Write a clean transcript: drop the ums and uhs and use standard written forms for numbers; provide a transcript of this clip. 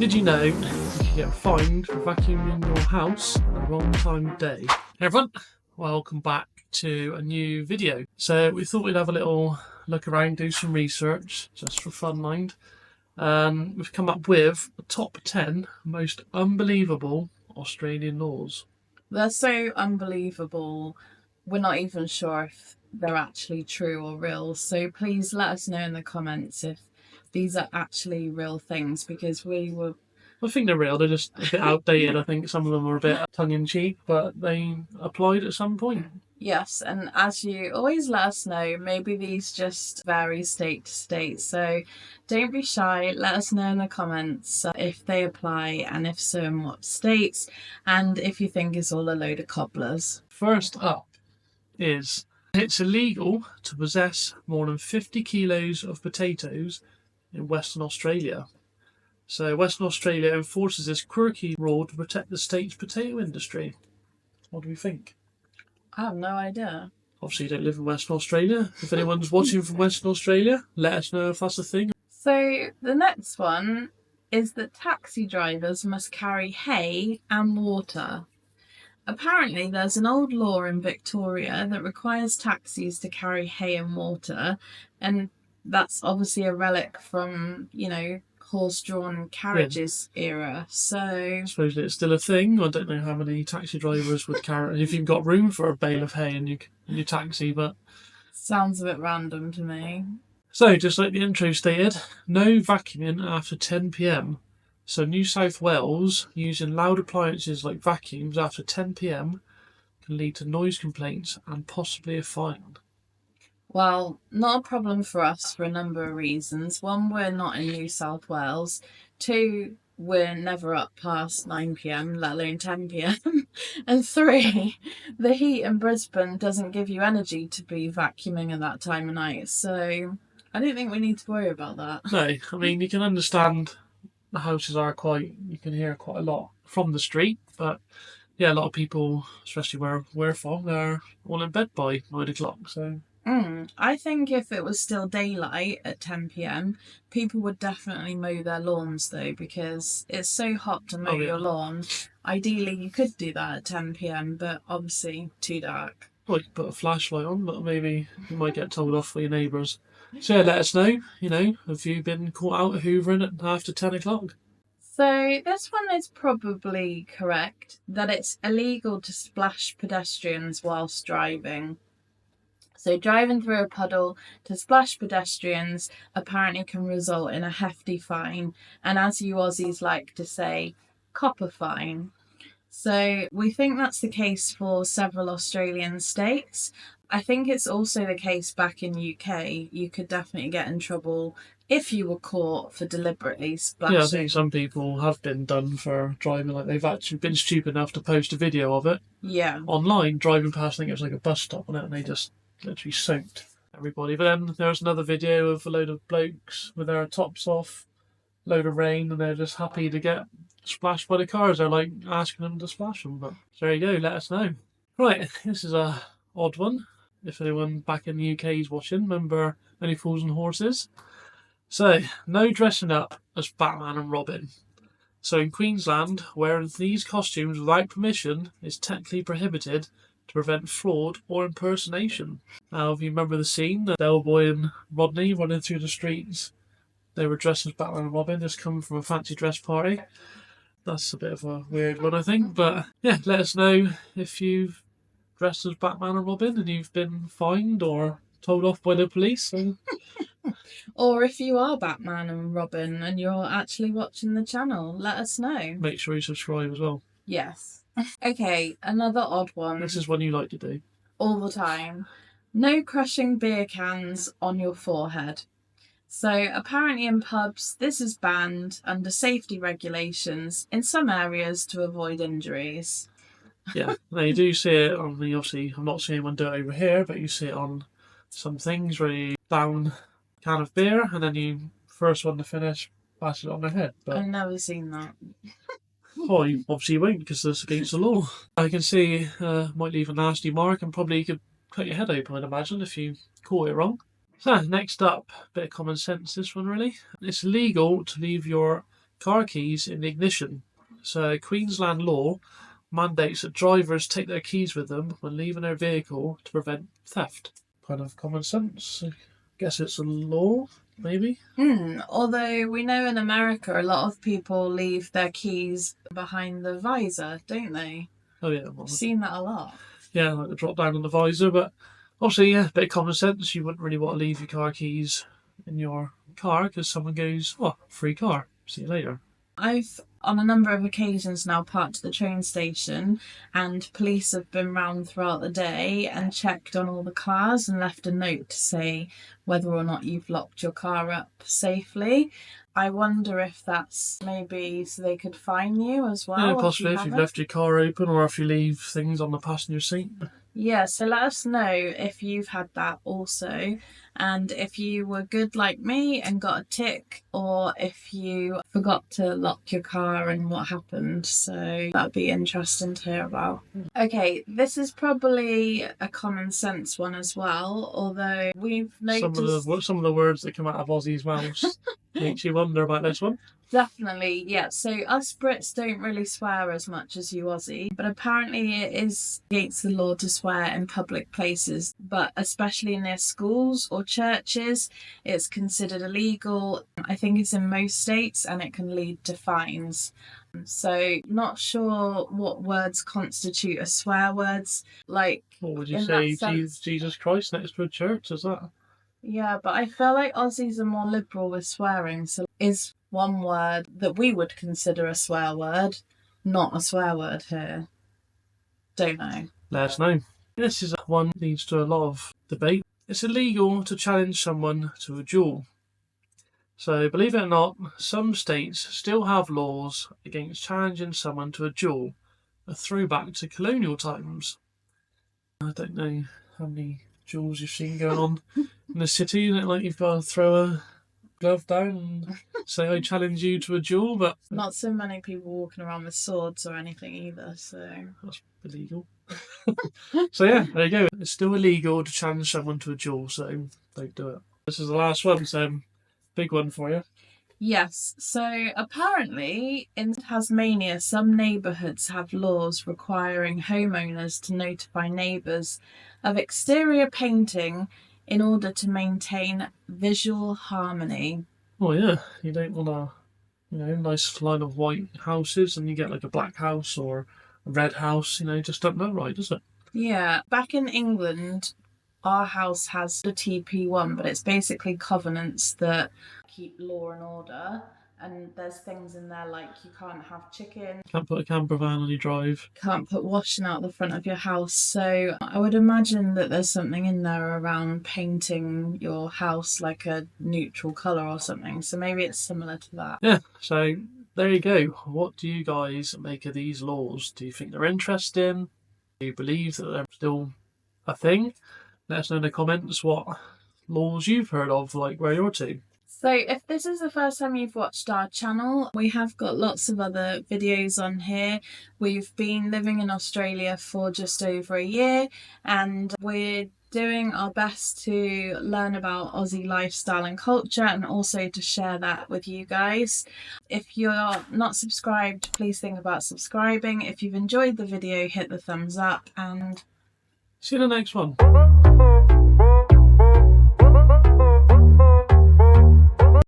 Did you know you can get fined for vacuuming your house at the wrong time of day? Hey everyone, welcome back to a new video. So we thought we'd have a little look around, do some research, just for fun mind. We've come up with the top 10 most unbelievable Australian laws. They're so unbelievable, we're not even sure if they're actually true or real. So please let us know in the comments if these are actually real things, because I think they're real, they're just a bit outdated. I think some of them are a bit tongue-in-cheek, but they applied at some point. Yes, and as you always let us know, maybe these just vary state to state. So don't be shy, let us know in the comments if they apply, and if so, in what states, and if you think it's all a load of cobblers. First up is it's illegal to possess more than 50 kilos of potatoes in Western Australia. So Western Australia enforces this quirky rule to protect the state's potato industry. What do we think? I have no idea. Obviously you don't live in Western Australia. If anyone's watching from Western Australia, let us know if that's a thing. So the next one is that taxi drivers must carry hay and water. Apparently there's an old law in Victoria that requires taxis to carry hay and water, and that's obviously a relic from, horse-drawn carriages era. So I suppose it's still a thing. I don't know how many taxi drivers would carry, if you've got room for a bale of hay in your taxi, but sounds a bit random to me. So, just like the intro stated, no vacuuming after 10 p.m. So New South Wales using loud appliances like vacuums after 10 p.m. can lead to noise complaints and possibly a fine. Well, not a problem for us for a number of reasons. One, we're not in New South Wales. Two, we're never up past 9 p.m, let alone 10 p.m. And three, the heat in Brisbane doesn't give you energy to be vacuuming at that time of night. So I don't think we need to worry about that. No, I mean, you can understand the houses are you can hear quite a lot from the street, but yeah, a lot of people, especially where we're from, they're all in bed by 9 o'clock, so. I think if it was still daylight at 10 p.m, people would definitely mow their lawns though, because it's so hot to mow your lawn. Ideally, you could do that at 10 p.m, but obviously too dark. Well, you could put a flashlight on, but maybe you might get told off by your neighbours. So yeah, let us know, have you been caught out hoovering at after 10 o'clock? So this one is probably correct, that it's illegal to splash pedestrians whilst driving. So driving through a puddle to splash pedestrians apparently can result in a hefty fine, and as you Aussies like to say, copper fine. So we think that's the case for several Australian states. I think it's also the case back in UK. You could definitely get in trouble if you were caught for deliberately splashing. Yeah, I think some people have been done for driving, like they've actually been stupid enough to post a video of it. Yeah. Online, driving past, I think it was like a bus stop on it, and they just literally soaked everybody. But then there was another video of a load of blokes with their tops off, load of rain, and they're just happy to get splashed by the cars. They're like asking them to splash them. But there you go, let us know. Right, this is a odd one. If anyone back in the UK is watching, remember Only Fools and Horses? So, no dressing up as Batman and Robin. So in Queensland, wearing these costumes without permission is technically prohibited to prevent fraud or impersonation. Now, if you remember the scene, the Del Boy and Rodney running through the streets, they were dressed as Batman and Robin, just come from a fancy dress party. That's a bit of a weird one, I think. But yeah, let us know if you've dressed as Batman and Robin and you've been fined or told off by the police. So. Or if you are Batman and Robin and you're actually watching the channel, let us know. Make sure you subscribe as well. Yes. Okay, another odd one. This is one you like to do. All the time. No crushing beer cans on your forehead. So apparently in pubs, this is banned under safety regulations in some areas to avoid injuries. Yeah, now you do see it on the, obviously, I'm not seeing anyone do it over here, but you see it on some things where you down a can of beer and then you, first one to finish, pass it on their head. But I've never seen that. well, you obviously won't because it's against the law. I can see might leave a nasty mark and probably could cut your head open, I'd imagine, if you caught it wrong. So next up, bit of common sense, this one really. It's illegal to leave your car keys in the ignition. So Queensland law mandates that drivers take their keys with them when leaving their vehicle to prevent theft. Kind of common sense. I guess it's a law, maybe? Although we know in America a lot of people leave their keys behind the visor, don't they? Oh, yeah. I've seen that a lot. Yeah, like the drop down on the visor, but obviously, yeah, a bit of common sense. You wouldn't really want to leave your car keys in your car because someone goes, oh, free car, see you later. I've, on a number of occasions now, parked at the train station, and police have been round throughout the day and checked on all the cars and left a note to say whether or not you've locked your car up safely. I wonder if that's maybe so they could fine you as well. Yeah, possibly if you've left your car open or if you leave things on the passenger seat. Yeah, so let us know if you've had that also, and if you were good like me and got a tick, or if you forgot to lock your car and what happened. So that'd be interesting to hear about. Okay, this is probably a common sense one as well, although we've noticed some of the words that come out of Aussie's mouths makes you wonder about this one. Definitely, yeah. So us Brits don't really swear as much as you Aussie, but apparently it is against the law to swear in public places, but especially near schools or churches, it's considered illegal. I think it's in most states and it can lead to fines. So not sure what words constitute as swear words. Like, what would you say, Jesus Christ next to a church? Is that? Yeah, but I feel like Aussies are more liberal with swearing, so is one word that we would consider a swear word not a swear word here? Don't know. Let us know. This is one that leads to a lot of debate. It's illegal to challenge someone to a duel. So, believe it or not, some states still have laws against challenging someone to a duel, a throwback to colonial times. I don't know how many duels you've seen going on in the city. Isn't it like you've got to throw a glove down and say, I challenge you to a duel? But not so many people walking around with swords or anything either, so that's illegal. So yeah, there you go. It's still illegal to challenge someone to a duel, so don't do it. This is the last one, so big one for you. Yes, so apparently in Tasmania, some neighbourhoods have laws requiring homeowners to notify neighbours of exterior painting in order to maintain visual harmony. Oh yeah, you don't want a nice line of white houses and you get like a black house or a red house, just don't look right, does it? Yeah, back in England, our house has the TP1, but it's basically covenants that keep law and order. And there's things in there like you can't have chicken, Can't put a camper van on your drive, can't put washing out the front of your house. So I would imagine that there's something in there around painting your house like a neutral colour or something. So maybe it's similar to that. Yeah, so there you go. What do you guys make of these laws? Do you think they're interesting? Do you believe that they're still a thing? Let us know in the comments what laws you've heard of, like where you're to. So if this is the first time you've watched our channel, we have got lots of other videos on here. We've been living in Australia for just over a year and we're doing our best to learn about Aussie lifestyle and culture and also to share that with you guys. If you're not subscribed, please think about subscribing. If you've enjoyed the video, hit the thumbs up and see you in the next one.